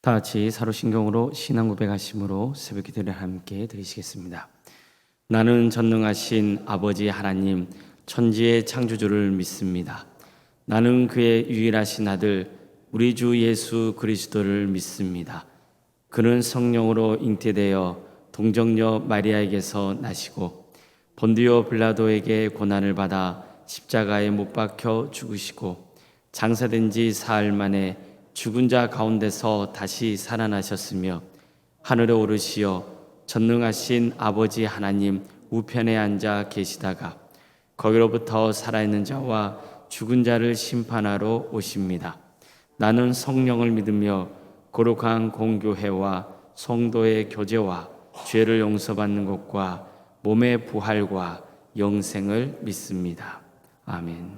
다 같이 사로신경으로 신앙 고백하심으로 새벽 기도를 함께 드리시겠습니다. 나는 전능하신 아버지 하나님 천지의 창조주를 믿습니다. 나는 그의 유일하신 아들 우리 주 예수 그리스도를 믿습니다. 그는 성령으로 잉태되어 동정녀 마리아에게서 나시고 본디오 빌라도에게 고난을 받아 십자가에 못 박혀 죽으시고 장사된 지 사흘 만에 죽은 자 가운데서 다시 살아나셨으며 하늘에 오르시어 전능하신 아버지 하나님 우편에 앉아 계시다가 거기로부터 살아있는 자와 죽은 자를 심판하러 오십니다. 나는 성령을 믿으며 거룩한 공교회와 성도의 교제와 죄를 용서받는 것과 몸의 부활과 영생을 믿습니다. 아멘.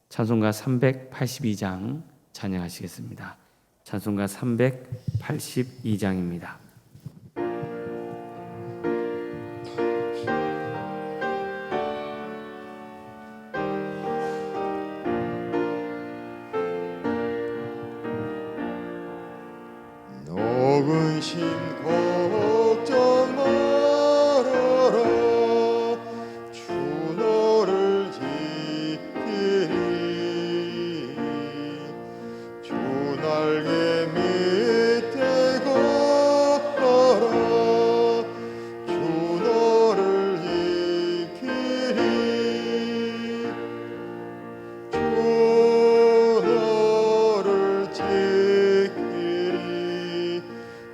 찬송가 382장 찬양하시겠습니다. 찬송가 382장입니다. 녹은 심 걱정 말아라 주 너를 지키리 주 날개 밑에 걸어라 주 너를 지키리 주 너를 지키리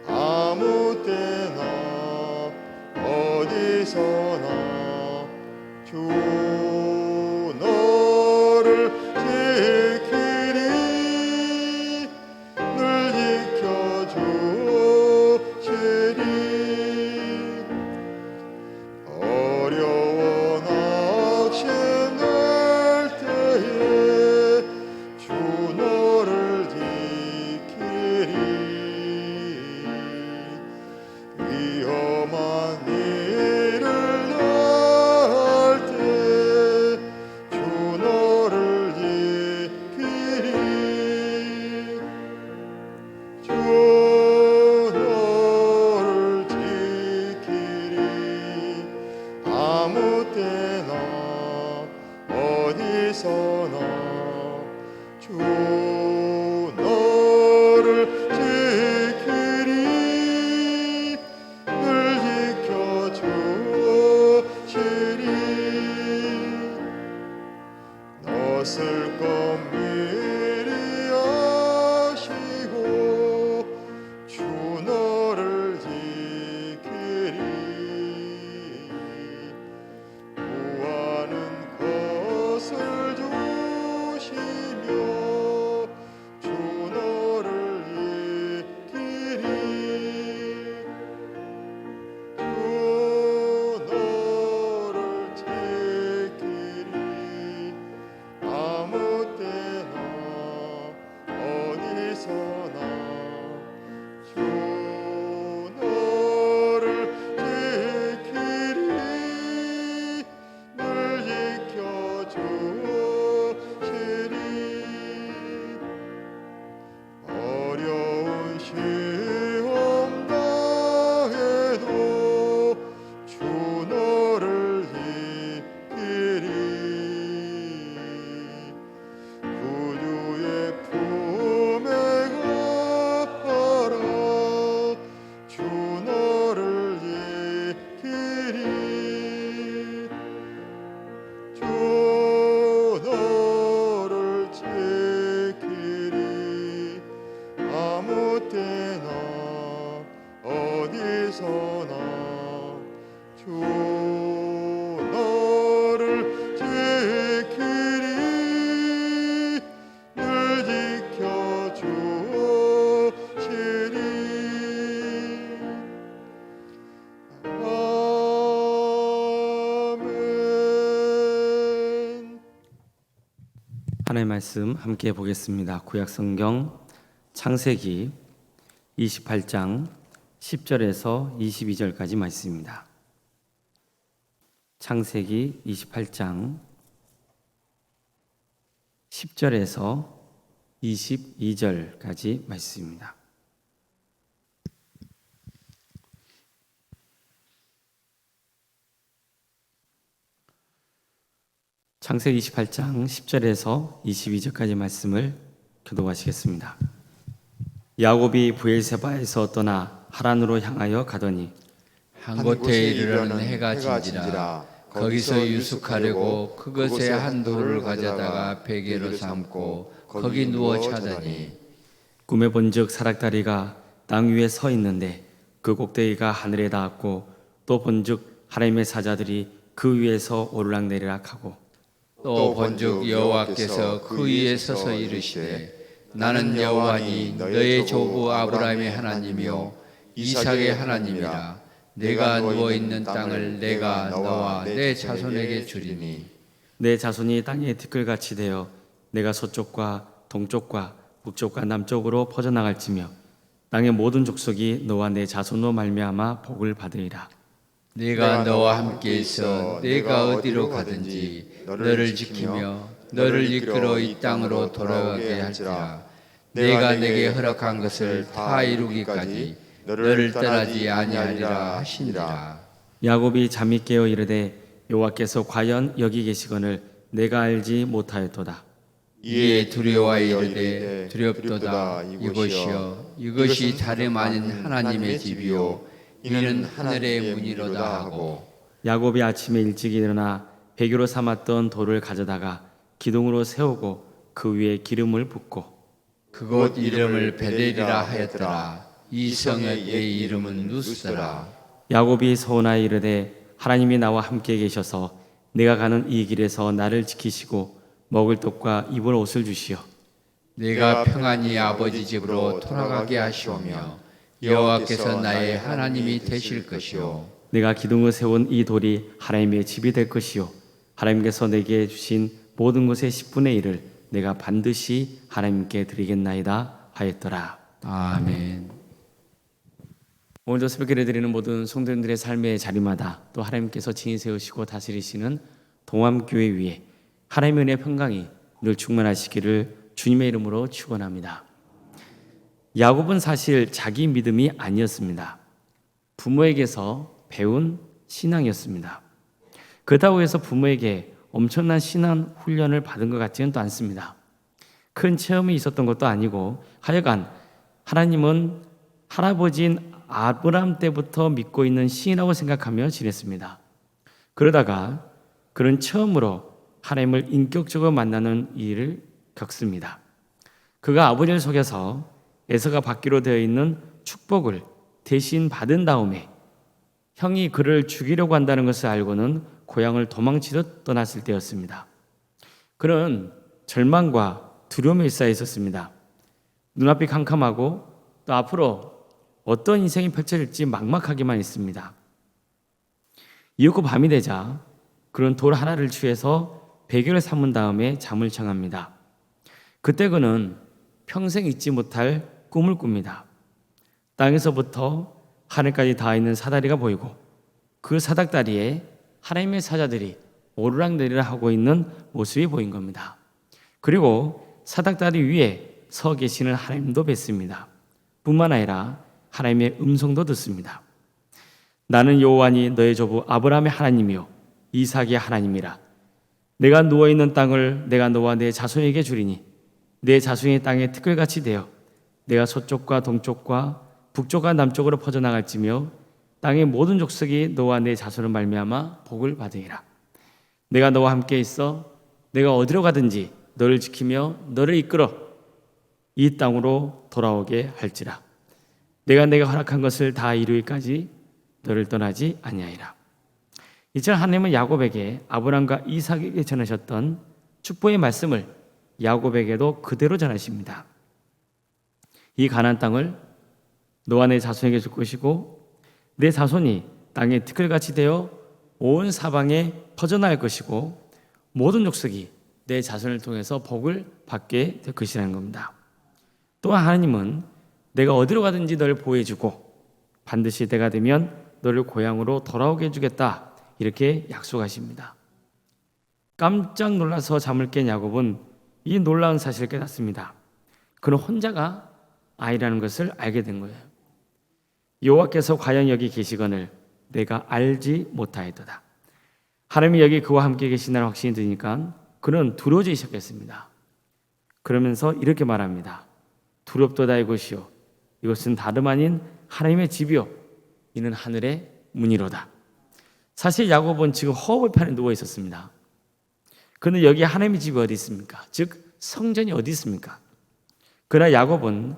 아무 때나 어디서나 주 너를 지키리 늘 지켜주시리 어려워 낙심될 때에 주 너를 지키리 위험한 일을 당할 때 주 너를 지키리 주 너를 지키리 아무 때나 어디서나 주 너를 지키리 늘 지켜주시리 낯설 것 미리 아시고 주 너를 지키리 구하는 것을 주시며 주 너를 지키리 주 너를 지키리 아무 때나 어디서나 주 너를 지키리 늘 지켜주시리 어려운 시험 당해도 주 너를 지키리 구주의 품에 가라 주 너를 지키리 주 너를 지키리 아무 때나 어디서나 주 너를 지키리 늘 지켜주시리 아멘. 하나님의 말씀 함께 보겠습니다. 구약성경 창세기 28장 10절에서 22절까지 말씀입니다. 창세기 28장 10절에서 22절까지 말씀입니다. 창세기 28장 10절에서 22절까지 말씀을 교독하시겠습니다. 야곱이 브엘세바에서 떠나 하란으로 향하여 가더니 한 곳에 이르러는 해가 진지라 거기서 유숙하려고 그것에 한 돌을 가져다가 베개로 삼고 거기 누워 자더니 꿈에 본즉 사닥다리가 땅 위에 서 있는데 그 꼭대기가 하늘에 닿았고 또 본즉 하나님의 사자들이 그 위에서 오르락내리락 하고 또 본즉 여호와께서 그 위에 서서 이르시되 나는 여호와니 너의 조부 아브라함의 하나님이요 이삭의 하나님이라. 내가 누워 있는 땅을 내가 너와 내 자손에게 주리니 내 자손이 땅에 티끌같이 되어 내가 서쪽과 동쪽과 북쪽과 남쪽으로 퍼져나갈지며 땅의 모든 족속이 너와 내 자손으로 말미암아 복을 받으리라. 내가 너와 함께 있어 내가 어디로 가든지 너를 지키며 너를 이끌어 이 땅으로 돌아가게 할지라. 내가 내게 허락한 것을 다 이루기까지 너를 떠나지 아니하리라 하시니라. 야곱이 잠이 깨어 이르되 여호와께서 과연 여기 계시거늘 내가 알지 못하였도다. 이에 두려워 이르되 두렵도다. 이것이여 이것이 다름 아닌 하나님의 집이요 이는 하늘의 문이로다 하고 야곱이 아침에 일찍 일어나 베개로 삼았던 돌을 가져다가 기둥으로 세우고 그 위에 기름을 붓고 그곳 이름을 베델이라 하였더라. 이 성의 이름은 누스더라. 야곱이 서운하여 이르되 하나님이 나와 함께 계셔서 내가 가는 이 길에서 나를 지키시고 먹을 떡과 입을 옷을 주시어 내가 평안히 아버지 집으로 돌아가게 하시오며 여호와께서 나의 하나님이 되실 것이요 내가 기둥을 세운 이 돌이 하나님의 집이 될 것이요 하나님께서 내게 주신 모든 것의 10분의 1을 내가 반드시 하나님께 드리겠나이다 하였더라. 아멘. 오늘도 새벽기를 드리는 모든 성도님들의 삶의 자리마다 또 하나님께서 친히 세우시고 다스리시는 동암교회 위에 하나님의 은혜의 평강이 늘 충만하시기를 주님의 이름으로 축원합니다. 야곱은 사실 자기 믿음이 아니었습니다. 부모에게서 배운 신앙이었습니다. 그렇다고 해서 부모에게 엄청난 신앙 훈련을 받은 것 같지는 또 않습니다. 큰 체험이 있었던 것도 아니고 하여간 하나님은 할아버지인 아브라함 때부터 믿고 있는 신이라고 생각하며 지냈습니다. 그러다가 그런 처음으로 하나님을 인격적으로 만나는 일을 겪습니다. 그가 아버지를 속여서 에서가 받기로 되어 있는 축복을 대신 받은 다음에 형이 그를 죽이려고 한다는 것을 알고는 고향을 도망치듯 떠났을 때였습니다. 그는 절망과 두려움에 쌓여 있었습니다. 눈앞이 캄캄하고 또 앞으로 어떤 인생이 펼쳐질지 막막하기만 했습니다. 이윽고 밤이 되자 그는 돌 하나를 취해서 베개를 삼은 다음에 잠을 청합니다. 그때 그는 평생 잊지 못할 꿈을 꿉니다. 땅에서부터 하늘까지 닿아 있는 사다리가 보이고 그 사닥다리에 하나님의 사자들이 오르락내리락 하고 있는 모습이 보인 겁니다. 그리고 사닥다리 위에 서 계시는 하나님도 뵀습니다. 뿐만 아니라 하나님의 음성도 듣습니다. 나는 여호와니 너의 조부 아브라함의 하나님이요 이삭의 하나님이라. 내가 누워있는 땅을 내가 너와 내 자손에게 주리니 내 자손이 땅에 티끌같이 되어 내가 서쪽과 동쪽과 북쪽과 남쪽으로 퍼져나갈지며 땅의 모든 족속이 너와 내 자손을 말미암아 복을 받으리라. 내가 너와 함께 있어 내가 어디로 가든지 너를 지키며 너를 이끌어 이 땅으로 돌아오게 할지라. 내가 허락한 것을 다 이루기까지 너를 떠나지 아니하리라. 이처럼 하나님은 야곱에게 아브라함과 이삭에게 전하셨던 축복의 말씀을 야곱에게도 그대로 전하십니다. 이 가나안 땅을 너와 내 자손에게 줄 것이고 내 자손이 땅에 티끌같이 되어 온 사방에 퍼져나갈 것이고 모든 족속이 내 자손을 통해서 복을 받게 될 것이라는 겁니다. 또한 하나님은 내가 어디로 가든지 너를 보호해주고 반드시 때가 되면 너를 고향으로 돌아오게 해주겠다 이렇게 약속하십니다. 깜짝 놀라서 잠을 깬 야곱은 이 놀라운 사실을 깨닫습니다. 그는 혼자가 아니라는 것을 알게 된 거예요. 여호와께서 과연 여기 계시거늘 내가 알지 못하였도다. 하나님이 여기 그와 함께 계신다는 확신이 드니까 그는 두려워지기 시작했습니다. 그러면서 이렇게 말합니다. 두렵도다 이것이요 이것은 다름 아닌 하나님의 집이요 이는 하늘의 문이로다. 사실 야곱은 지금 허허벌판에 누워 있었습니다. 그런데 여기 하나님의 집이 어디 있습니까? 즉 성전이 어디 있습니까? 그러나 야곱은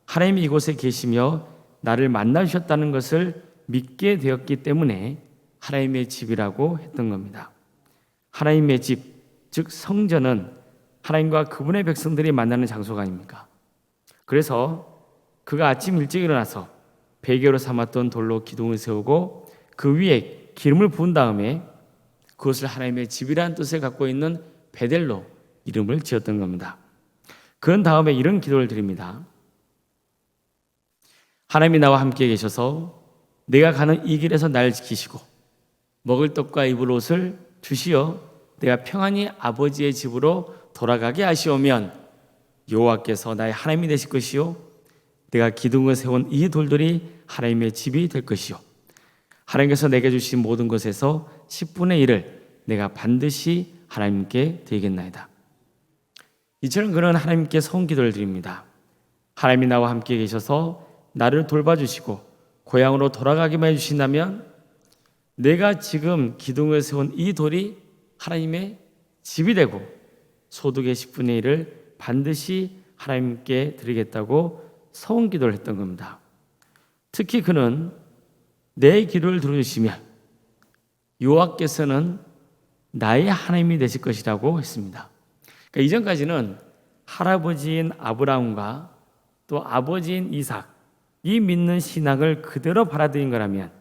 하나님이 이곳에 계시며 나를 만나주셨다는 것을 믿게 되었기 때문에 하나님의 집이라고 했던 겁니다. 하나님의 집, 즉 성전은 하나님과 그분의 백성들이 만나는 장소가 아닙니까? 그래서 그가 아침 일찍 일어나서 베개로 삼았던 돌로 기둥을 세우고 그 위에 기름을 부은 다음에 그것을 하나님의 집이라는 뜻을 갖고 있는 베델로 이름을 지었던 겁니다. 그런 다음에 이런 기도를 드립니다. 하나님이 나와 함께 계셔서 내가 가는 이 길에서 날 지키시고 먹을 떡과 입을 옷을 주시어 내가 평안히 아버지의 집으로 돌아가게 하시오면 여호와께서 나의 하나님이 되실 것이요 내가 기둥을 세운 이 돌들이 하나님의 집이 될 것이요 하나님께서 내게 주신 모든 것에서 10분의 1을 내가 반드시 하나님께 드리겠나이다. 이처럼 그런 하나님께 성기도를 드립니다. 하나님이 나와 함께 계셔서 나를 돌봐주시고 고향으로 돌아가기만 해주신다면 내가 지금 기둥을 세운 이 돌이 하나님의 집이 되고 소득의 10분의 1을 반드시 하나님께 드리겠다고 서원기도를 했던 겁니다. 특히 그는 내 기도를 들어주시면 여호와께서는 나의 하나님이 되실 것이라고 했습니다. 그러니까 이전까지는 할아버지인 아브라함과 또 아버지인 이삭 이 믿는 신앙을 그대로 받아들인 거라면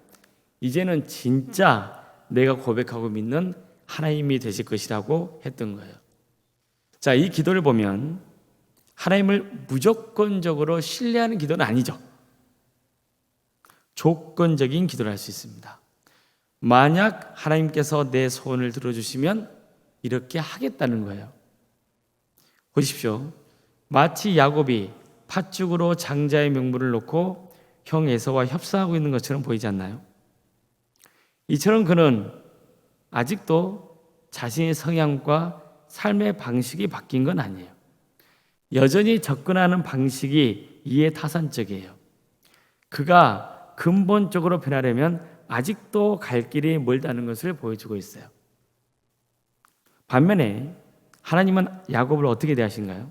이제는 진짜 내가 고백하고 믿는 하나님이 되실 것이라고 했던 거예요. 자, 이 기도를 보면 하나님을 무조건적으로 신뢰하는 기도는 아니죠. 조건적인 기도를 할 수 있습니다. 만약 하나님께서 내 소원을 들어주시면 이렇게 하겠다는 거예요. 보십시오. 마치 야곱이 팥죽으로 장자의 명분을 놓고 형 에서와 협상하고 있는 것처럼 보이지 않나요? 이처럼 그는 아직도 자신의 성향과 삶의 방식이 바뀐 건 아니에요. 여전히 접근하는 방식이 이해타산적이에요. 그가 근본적으로 변하려면 아직도 갈 길이 멀다는 것을 보여주고 있어요. 반면에 하나님은 야곱을 어떻게 대하신가요?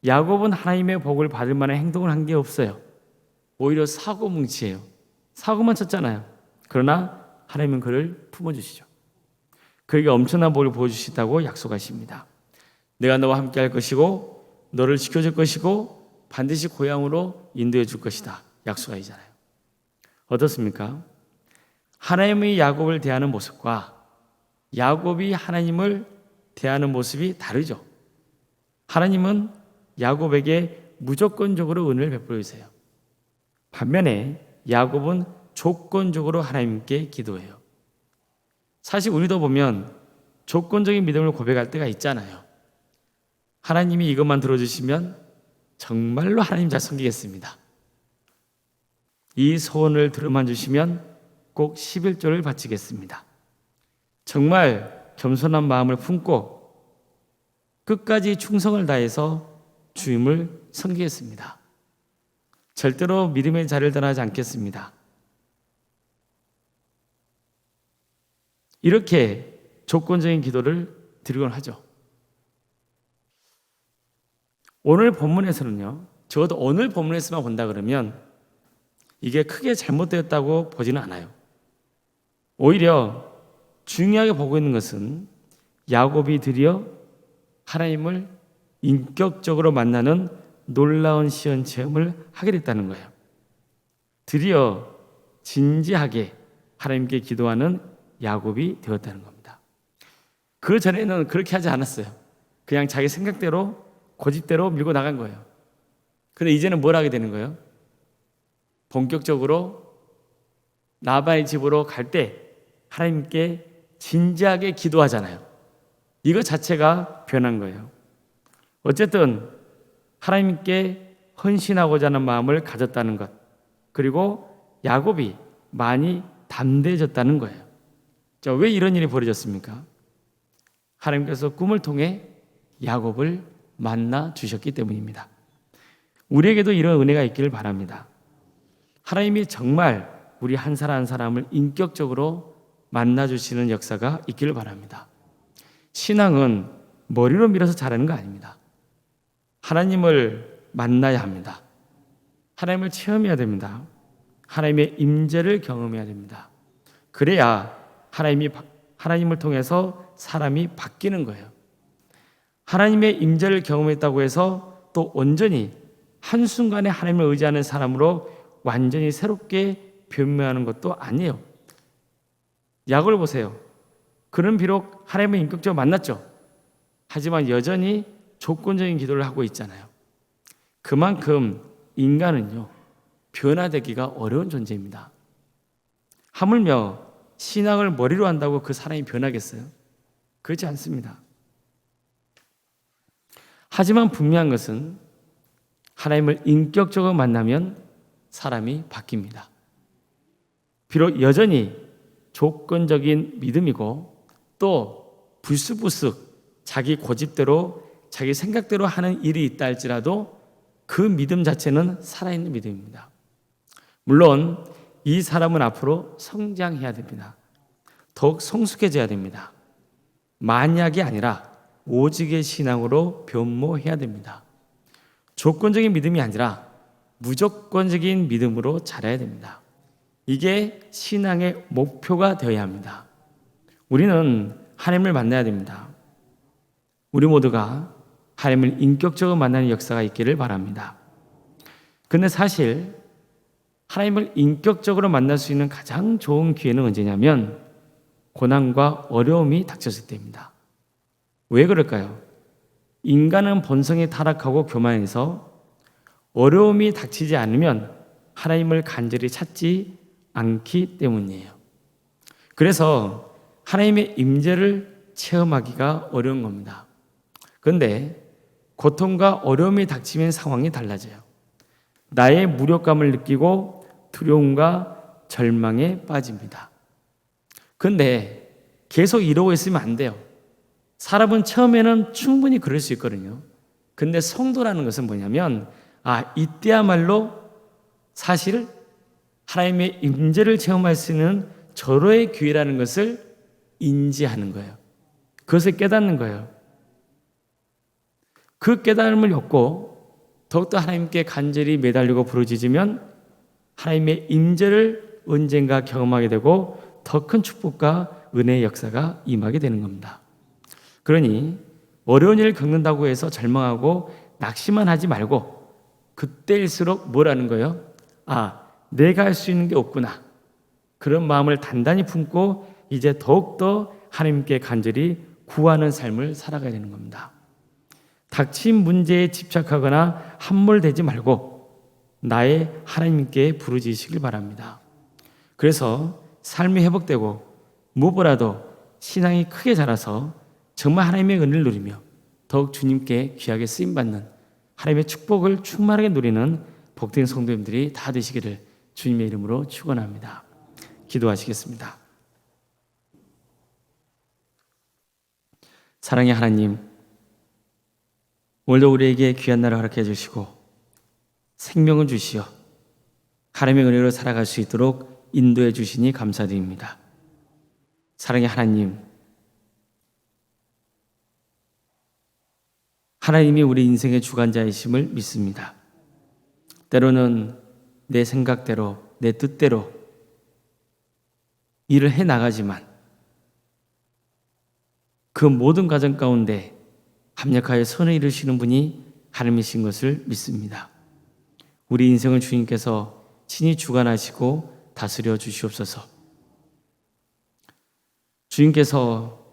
야곱은 하나님의 복을 받을 만한 행동을 한 게 없어요. 오히려 사고뭉치예요. 사고만 쳤잖아요. 그러나 하나님은 그를 품어주시죠. 그에게 엄청난 복을 보여주시다고 약속하십니다. 내가 너와 함께 할 것이고 너를 지켜줄 것이고 반드시 고향으로 인도해 줄 것이다. 약속하시잖아요. 어떻습니까? 하나님의 야곱을 대하는 모습과 야곱이 하나님을 대하는 모습이 다르죠. 하나님은 야곱에게 무조건적으로 은혜를 베풀어 주세요. 반면에 야곱은 조건적으로 하나님께 기도해요. 사실 우리도 보면 조건적인 믿음을 고백할 때가 있잖아요. 하나님이 이것만 들어주시면 정말로 하나님 잘 섬기겠습니다. 이 소원을 들어만 주시면 꼭 11조를 바치겠습니다. 정말 겸손한 마음을 품고 끝까지 충성을 다해서 주님을 섬기겠습니다. 절대로 믿음의 자리를 떠나지 않겠습니다. 이렇게 조건적인 기도를 드리곤 하죠. 오늘 본문에서는요, 적어도 오늘 본문에서만 본다 그러면 이게 크게 잘못되었다고 보지는 않아요. 오히려 중요하게 보고 있는 것은 야곱이 드디어 하나님을 인격적으로 만나는 놀라운 시험 체험을 하게 됐다는 거예요. 드디어 진지하게 하나님께 기도하는 야곱이 되었다는 겁니다. 그 전에는 그렇게 하지 않았어요. 그냥 자기 생각대로 고집대로 밀고 나간 거예요. 근데 이제는 뭘 하게 되는 거예요? 본격적으로 라반의 집으로 갈 때 하나님께 진지하게 기도하잖아요. 이거 자체가 변한 거예요. 어쨌든 하나님께 헌신하고자 하는 마음을 가졌다는 것, 그리고 야곱이 많이 담대해졌다는 거예요. 자, 왜 이런 일이 벌어졌습니까? 하나님께서 꿈을 통해 야곱을 만나 주셨기 때문입니다. 우리에게도 이런 은혜가 있기를 바랍니다. 하나님이 정말 우리 한 사람 한 사람을 인격적으로 만나 주시는 역사가 있기를 바랍니다. 신앙은 머리로 밀어서 잘하는 거 아닙니다. 하나님을 만나야 합니다. 하나님을 체험해야 됩니다. 하나님의 임재를 경험해야 됩니다. 그래야 하나님을 통해서 사람이 바뀌는 거예요. 하나님의 임재를 경험했다고 해서 또 온전히 한순간에 하나님을 의지하는 사람으로 완전히 새롭게 변모하는 것도 아니에요. 야곱을 보세요. 그는 비록 하나님을 인격적으로 만났죠. 하지만 여전히 조건적인 기도를 하고 있잖아요. 그만큼 인간은요, 변화되기가 어려운 존재입니다. 하물며 신앙을 머리로 한다고 그 사람이 변하겠어요? 그렇지 않습니다. 하지만 분명한 것은 하나님을 인격적으로 만나면 사람이 바뀝니다. 비록 여전히 조건적인 믿음이고 또 불쑥불쑥 자기 고집대로 자기 생각대로 하는 일이 있다 할지라도 그 믿음 자체는 살아있는 믿음입니다. 물론 이 사람은 앞으로 성장해야 됩니다. 더욱 성숙해져야 됩니다. 만약이 아니라 오직의 신앙으로 변모해야 됩니다. 조건적인 믿음이 아니라 무조건적인 믿음으로 자라야 됩니다. 이게 신앙의 목표가 되어야 합니다. 우리는 하나님을 만나야 됩니다. 우리 모두가 하나님을 인격적으로 만나는 역사가 있기를 바랍니다. 그런데 사실 하나님을 인격적으로 만날 수 있는 가장 좋은 기회는 언제냐면 고난과 어려움이 닥쳤을 때입니다. 왜 그럴까요? 인간은 본성이 타락하고 교만해서 어려움이 닥치지 않으면 하나님을 간절히 찾지 않기 때문이에요. 그래서 하나님의 임재를 체험하기가 어려운 겁니다. 그런데 고통과 어려움이 닥치면 상황이 달라져요. 나의 무력감을 느끼고 두려움과 절망에 빠집니다. 그런데 계속 이러고 있으면 안 돼요. 사람은 처음에는 충분히 그럴 수 있거든요. 근데 성도라는 것은 뭐냐면 이때야말로 사실 하나님의 임재를 체험할 수 있는 절호의 기회라는 것을 인지하는 거예요. 그것을 깨닫는 거예요. 그 깨달음을 얻고 더욱더 하나님께 간절히 매달리고 부르짖으면 하나님의 임재를 언젠가 경험하게 되고 더 큰 축복과 은혜의 역사가 임하게 되는 겁니다. 그러니 어려운 일을 겪는다고 해서 절망하고 낙심만 하지 말고 그때일수록 뭐라는 거예요? 내가 할 수 있는 게 없구나. 그런 마음을 단단히 품고 이제 더욱더 하나님께 간절히 구하는 삶을 살아가야 되는 겁니다. 닥친 문제에 집착하거나 함몰되지 말고 나의 하나님께 부르짖으시길 바랍니다. 그래서 삶이 회복되고 무엇보다도 신앙이 크게 자라서 정말 하나님의 은혜를 누리며 더욱 주님께 귀하게 쓰임받는 하나님의 축복을 충만하게 누리는 복된 성도님들이 다 되시기를 주님의 이름으로 축원합니다. 기도하시겠습니다. 사랑의 하나님, 오늘도 우리에게 귀한 날을 허락해 주시고 생명을 주시어 하나님의 은혜로 살아갈 수 있도록 인도해 주시니 감사드립니다. 사랑의 하나님, 하나님이 우리 인생의 주관자이심을 믿습니다. 때로는 내 생각대로, 내 뜻대로 일을 해나가지만 그 모든 과정 가운데 합력하여 선을 이루시는 분이 하나님이신 것을 믿습니다. 우리 인생을 주님께서 친히 주관하시고 다스려 주시옵소서. 주님께서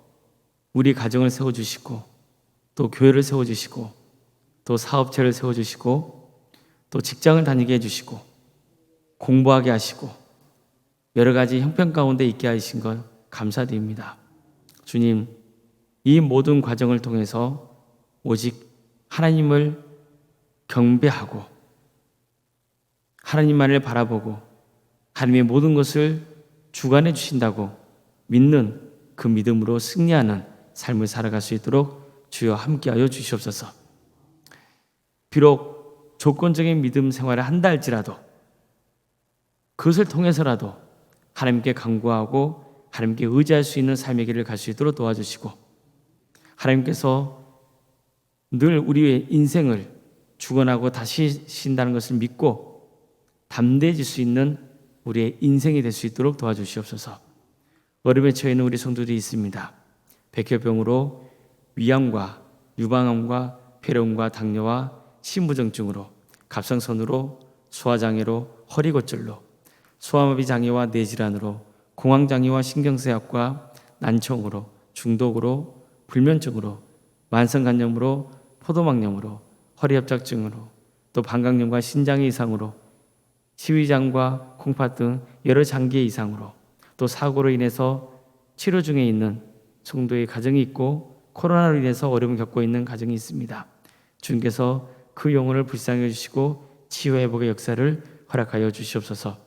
우리 가정을 세워주시고 또 교회를 세워주시고 또 사업체를 세워주시고 또 직장을 다니게 해주시고 공부하게 하시고 여러 가지 형편 가운데 있게 하신 것 감사드립니다. 주님, 이 모든 과정을 통해서 오직 하나님을 경배하고 하나님만을 바라보고 하나님의 모든 것을 주관해 주신다고 믿는 그 믿음으로 승리하는 삶을 살아갈 수 있도록 주여 함께하여 주시옵소서. 비록 조건적인 믿음 생활을 한다 할지라도 그것을 통해서라도 하나님께 간구하고 하나님께 의지할 수 있는 삶의 길을 갈 수 있도록 도와주시고, 하나님께서 늘 우리의 인생을 죽어나고 다시 신다는 것을 믿고 담대해질 수 있는 우리의 인생이 될 수 있도록 도와주시옵소서. 어려움에 처해 있는 우리 성도들이 있습니다. 백혈병으로 위암과 유방암과 폐렴과 당뇨와 심부정증으로, 갑상선으로, 소화장애로, 허리골절로, 소아마비 장애와 뇌질환으로, 공황장애와 신경쇠약과 난청으로, 중독으로, 불면증으로, 만성간염으로, 포도막염으로, 허리협착증으로, 또 방광염과 신장의 이상으로, 시위장과 콩팥 등 여러 장기의 이상으로, 또 사고로 인해서 치료 중에 있는 성도의 가정이 있고, 코로나로 인해서 어려움을 겪고 있는 가정이 있습니다. 주님께서 그 영혼을 불쌍히 주시고 치유 회복의 역사를 허락하여 주시옵소서.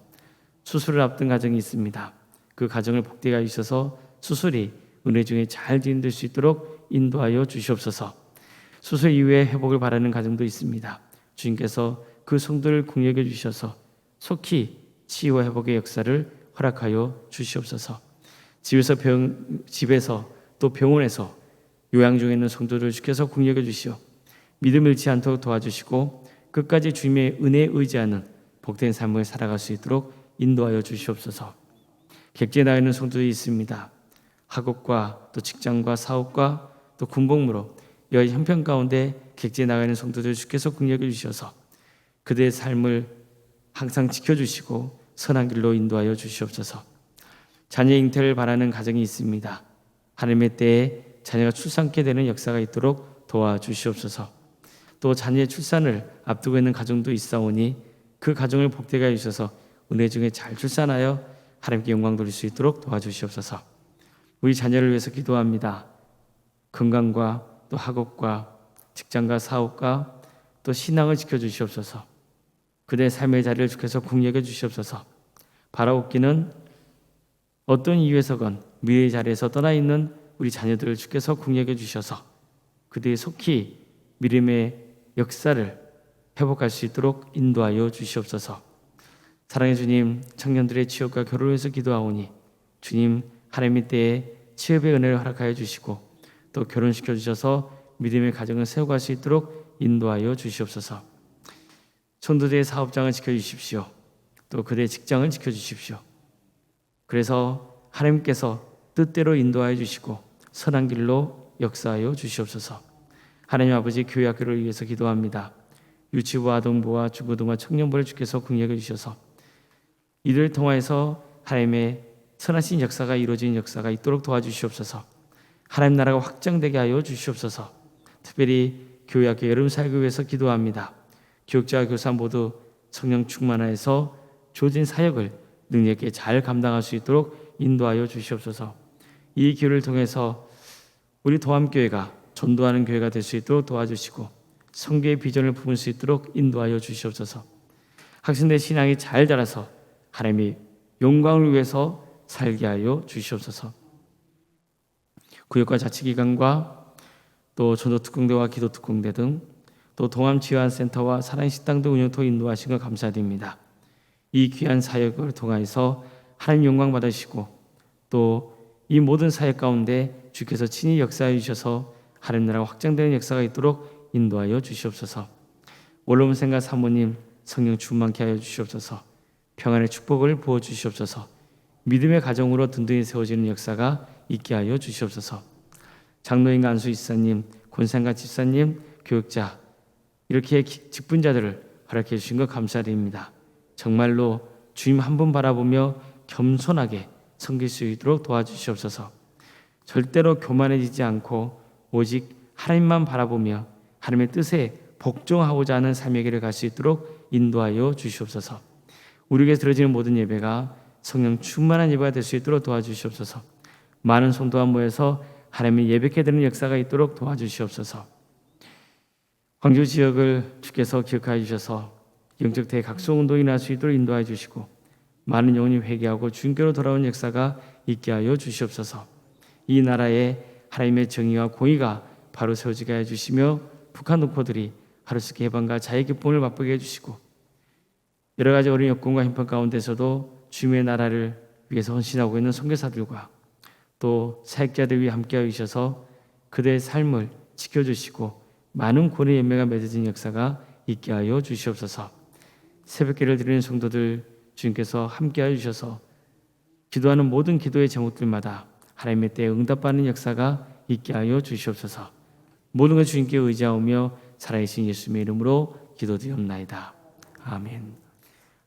수술을 앞둔 가정이 있습니다. 그 가정을 복되게 하셔서 수술이 은혜 중에 잘 진행될 수 있도록 인도하여 주시옵소서. 수술 이후에 회복을 바라는 가정도 있습니다. 주님께서 그 성도를 공격해 주셔서 속히 치유와 회복의 역사를 허락하여 주시옵소서. 집에서 또 병원에서 요양 중에 있는 성도들 주께서 공격해 주시오. 믿음 잃지 않도록 도와주시고 끝까지 주님의 은혜에 의지하는 복된 삶을 살아갈 수 있도록 인도하여 주시옵소서. 객지에 나와 있는 성도들이 있습니다. 학업과 또 직장과 사업과 또 군복무로 여러 형편 가운데 객지에 나가 있는 성도들 주께서 공격해 주셔서 그들의 삶을 항상 지켜주시고 선한 길로 인도하여 주시옵소서. 자녀 잉태를 바라는 가정이 있습니다. 하나님의 때에 자녀가 출산케 되는 역사가 있도록 도와주시옵소서. 또 자녀의 출산을 앞두고 있는 가정도 있사오니 그 가정을 복되게 해주셔서 은혜 중에 잘 출산하여 하나님께 영광 돌릴 수 있도록 도와주시옵소서. 우리 자녀를 위해서 기도합니다. 건강과 또 학업과 직장과 사업과 또 신앙을 지켜주시옵소서. 그들의 삶의 자리를 주께서 공략해 주시옵소서. 바라옵기는 어떤 이유에서건 미래의 자리에서 떠나 있는 우리 자녀들을 주께서 공략해 주셔서 그들이 속히 믿음의 역사를 회복할 수 있도록 인도하여 주시옵소서. 사랑의 주님, 청년들의 취업과 결혼을 위해서 기도하오니 주님 하나님의 때에 취업의 은혜를 허락하여 주시고 또 결혼시켜 주셔서 믿음의 가정을 세워갈 수 있도록 인도하여 주시옵소서. 성도들의 사업장을 지켜주십시오. 또 그들의 직장을 지켜주십시오. 그래서 하나님께서 뜻대로 인도하여 주시고 선한 길로 역사하여 주시옵소서. 하나님 아버지, 교회 학교를 위해서 기도합니다. 유치부, 아동부와 중고등부, 청년부를 주께서 공략해 주셔서 이들을 통하여서 하나님의 선하신 역사가 이루어지는 역사가 있도록 도와주시옵소서. 하나님 나라가 확장되게 하여 주시옵소서. 특별히 교회 학교 여름 사역을 위해서 기도합니다. 교육자와 교사 모두 성령 충만하여서 주어진 사역을 능력 있게 잘 감당할 수 있도록 인도하여 주시옵소서. 이 기회를 통해서 우리 도함교회가 전도하는 교회가 될 수 있도록 도와주시고 성교의 비전을 품을 수 있도록 인도하여 주시옵소서. 학생들의 신앙이 잘 자라서 하나님의 영광을 위해서 살게 하여 주시옵소서. 구역과 자치기관과 또 전도특공대와 기도특공대 등 또 동암지원센터와 사랑식당 등 운영토 인도하신 것 감사드립니다. 이 귀한 사역을 통하여서 하나님 영광 받으시고 또 이 모든 사역 가운데 주께서 친히 역사해 주셔서 하나님 나라가 확장되는 역사가 있도록 인도하여 주시옵소서. 원로문생과 사모님 성령 충만케 하여 주시옵소서. 평안의 축복을 부어 주시옵소서. 믿음의 가정으로 든든히 세워지는 역사가 있게 하여 주시옵소서. 장로인과 안수집사님, 권상과 집사님, 교육자 이렇게 직분자들을 허락해 주신 것 감사드립니다. 정말로 주님 한 분 바라보며 겸손하게 섬길 수 있도록 도와주시옵소서. 절대로 교만해지지 않고 오직 하나님만 바라보며 하나님의 뜻에 복종하고자 하는 삶의 길을 갈 수 있도록 인도하여 주시옵소서. 우리에게 들어지는 모든 예배가 성령 충만한 예배가 될 수 있도록 도와주시옵소서. 많은 성도가 모여서 하나님의 예배케 되는 역사가 있도록 도와주시옵소서. 광주 지역을 주께서 기억하여 주셔서 영적 대각성운동이 날 수 있도록 인도하여 주시고 많은 영혼이 회개하고 주님께로 돌아온 역사가 있게 하여 주시옵소서. 이 나라에 하나님의 정의와 공의가 바로 세워지게 해주시며 북한 동포들이 하루속히 해방과 자유의 기쁨을 맛보게 해주시고 여러 가지 어려운 여건과 형편 가운데서도 주님의 나라를 위해서 헌신하고 있는 선교사들과 또 사역자들 위해 함께하여 주셔서 그들의 삶을 지켜주시고 많은 구원의 열매가 맺어진 역사가 있게 하여 주시옵소서. 새벽기를 드리는 성도들 주님께서 함께하여 주셔서 기도하는 모든 기도의 제목들마다 하나님의 때에 응답받는 역사가 있게 하여 주시옵소서. 모든 것 주님께 의지하오며 살아계신 예수님의 이름으로 기도드리옵나이다. 아멘.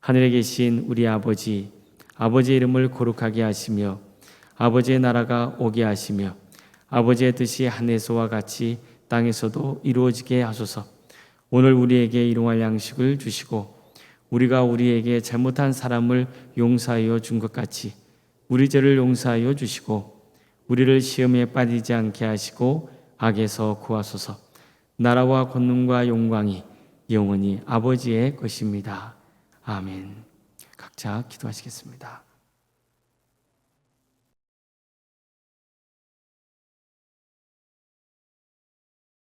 하늘에 계신 우리 아버지, 아버지의 이름을 거룩하게 하시며 아버지의 나라가 오게 하시며 아버지의 뜻이 하늘에서와 같이 땅에서도 이루어지게 하소서. 오늘 우리에게 일용할 양식을 주시고 우리가 우리에게 잘못한 사람을 용서하여 준 것 같이 우리 죄를 용서하여 주시고 우리를 시험에 빠지지 않게 하시고 악에서 구하소서. 나라와 권능과 영광이 영원히 아버지의 것입니다. 아멘. 각자 기도하시겠습니다.